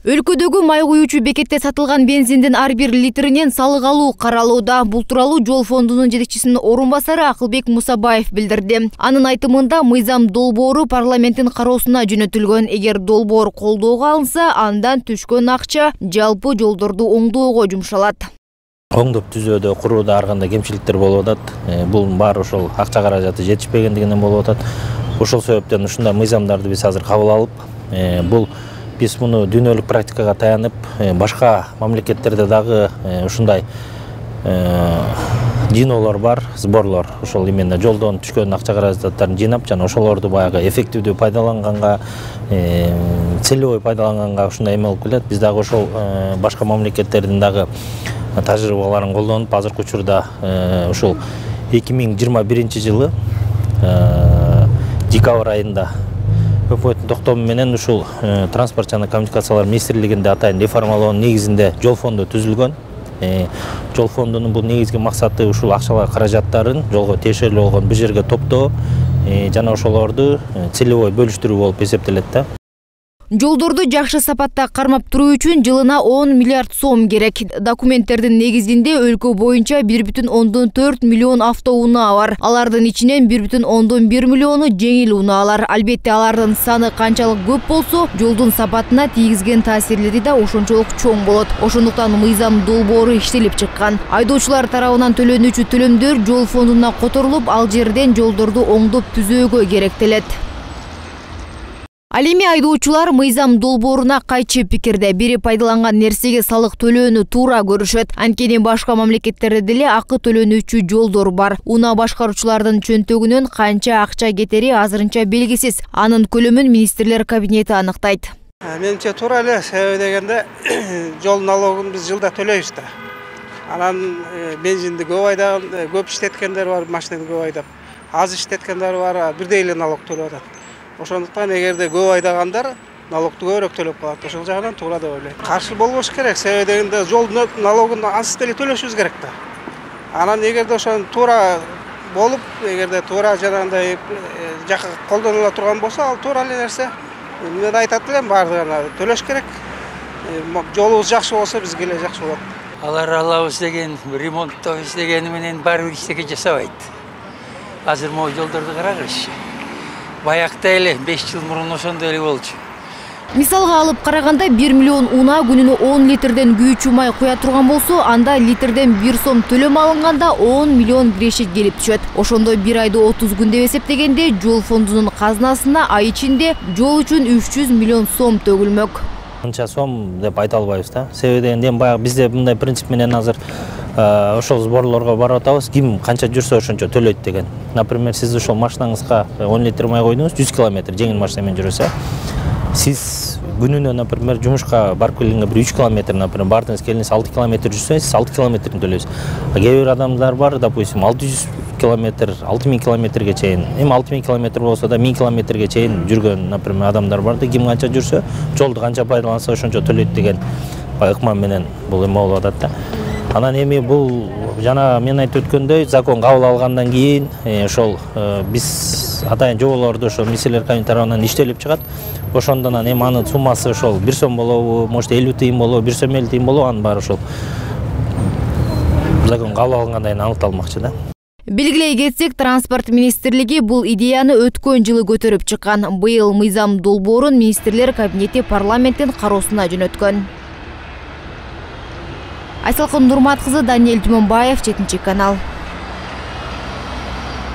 Өлкөдөгү май куюучу бекетте сатылган бензиндин ар бир литринен салык алуу каралууда. Бул тууралуу Жол фондунун жетекчисинин орун басары Акылбек Мусабаев билдирди. Анын айтымында мыйзам долбоору парламенттин кароосуна жөнөтүлгөн. Эгер долбоор колдоого алынса, андан түшкөн акча жалпы жолдорду оңдоого жумшалат. Оңдоп түзүүдө, курууда ар кандай кемчиликтер болуп атат. Бул баары ошол акча каражаты жетишпегендигинен болуп атат. Ошол себептен ушундай мыйзамдарды биз азыр кабыл алып, бул биз муну дүйнөлүк практикага таянып, башка мамлекеттерде дагы ушундай жыйноолор бар, сборлор. Ошол именно жолдон түшкөн акча каражаттарын жыйнап, жана ошолорду баягы эффективдүү пайдаланганга, целевой пайдаланганга ушундай эме болуп келет. Биз дагы ошол башка мамлекеттердин дагы тажрыйбаларын колдонуп, азыркы учурда ушул 2021 жылы декабрь айында өкмөттүн токтому менен ушул транспорт жана коммуникациялар министрлигинде атайын реформалоонун негизинде жол фонду түзүлгөн. Жол фондунун бул негизги максаты ушул акчалар каражаттарын жолго тиешелүү болгон бир жерге топтоо жана ошолорду целевой бөлүштүрүү болуп эсептелет да. Жолдорду жакшы сапатта кармап туруу үчүн жылына 10 миллиард сом керек. Документтердин негизинде өлкө боюнча 1,4 миллион автоунаа бар. Алардын ичинен 1,1 миллиону жеңил унаалар. Албетте алардын саны канчалык көп болсо, жолдун сапатына тийгизген таасирлери да ошончолук чоң болот. Ошондуктан мыйзам долбоору иштелип чыккан. Айдоочулар тарабынан төлөнүүчү төлөмдөр жол фондуна которулуп, ал жерден жолдорду оңдоп түзөөгө керектелет. Ал эми айдоочулар мыйзам долбооруна кайчы пикирде. Бири пайдаланган нерсеге салык төлөөнү туура көрүшөт. Анткени башка мамлекеттерде деле акы төлөнүүчү жолдор бар. Унаа башкаруучулардын чөнтөгүнөн канча акча кетери азырынча белгисиз. Анын көлөмүн министрлер кабинети аныктайт. Менимче туура эле, себеби дегенде жол налогун биз жылда төлөйбүз да. Анан бензинди көп айдаган, көп иштеткендер бар, машинаны көп айдап. Аз иштеткендер бар, бирдей эле налог төлөп атат. Ошондуктан эгерде көп айдагандар налогду көбүрөөк төлөп калат. Ошол жагынан туура деп ойлойм. Каршы болбош керек, себеби дегенде жол налогун ансыз деле төлөшүбүз керек да. Анан эгерде ошону туура болуп, эгерде туура жанагындай жакка колдонула турган болсо, ал туура эле нерсе. Мен айтат элем, баардыгына төлөш керек. Жолубуз жакшы болсо бизге эле жакшы болот. Алар алабыз деген, ремонттойбуз дегени менен баары бир иштеге жасабайт. Азыр могу жолдорду карагыш. Баякта эле 5 жыл мурун ошондой эле болчу. Мисалга алып караганда 1 миллион унаа күнүнө 10 литрден күйүүчү май куя турган болсо, анда литрден 1 сом төлөм алынганда 10 миллион кирешит келип түшөт. Ошондо бир айды 30 күн деп эсептегенде жол фондунун казынасына ай ичинде жол үчүн 300 миллион сом төгүлмөк. Канча сом деп айта албайбыз да. Себеби дегенде баягы бизде мындай принцип менен азыр ошол сборлорго барып атабыз, ким канча жүрсө ошончо төлөйт деген. Например, сиз ошол машинаңызга 10 литр май койдуңуз, 100 километр жеңил машина менен жүрөсө, сиз күнүнө, например, жумушка барып келгенге бир 3 километр, например, бардыңыз келиңиз 6 километр жүрсөңүз, сиз 6 километрин төлөйсүз. Кээ бир адамдар бар, допустим, 600 километр, 6000 километрге чейин. Эми 6000 километр болсо да 1000 километрге чейин жүргөн, например, адамдар бар да, ким канча жүрсө, жолду канча пайдаланса ошончо төлөйт деген ыкма менен бул эме болуп атат да. Анан эми бул жана мен айтып өткөндөй, закон кабыл алгандан кийин ошол биз атайын жоболорду ошол министрлер кабинети тарабынан иштелип чыгат. Ошондон эми анын суммасы ошол 1 сом болобу, может 50 тыйын болобу, 1 сом 50 тыйын болобу, анын баары ошол закон кабыл алгандан кийин аныкталмакчы да. Белгилей кетсек, транспорт министрлиги бул идеяны өткөн жылы көтөрүп чыккан. Быйыл мыйзам долбоорун министрлер кабинети парламенттин кароосуна жөнөткөн. Айсалкын Нурмат кызы, Даниэль Түмөнбаев, 7 канал.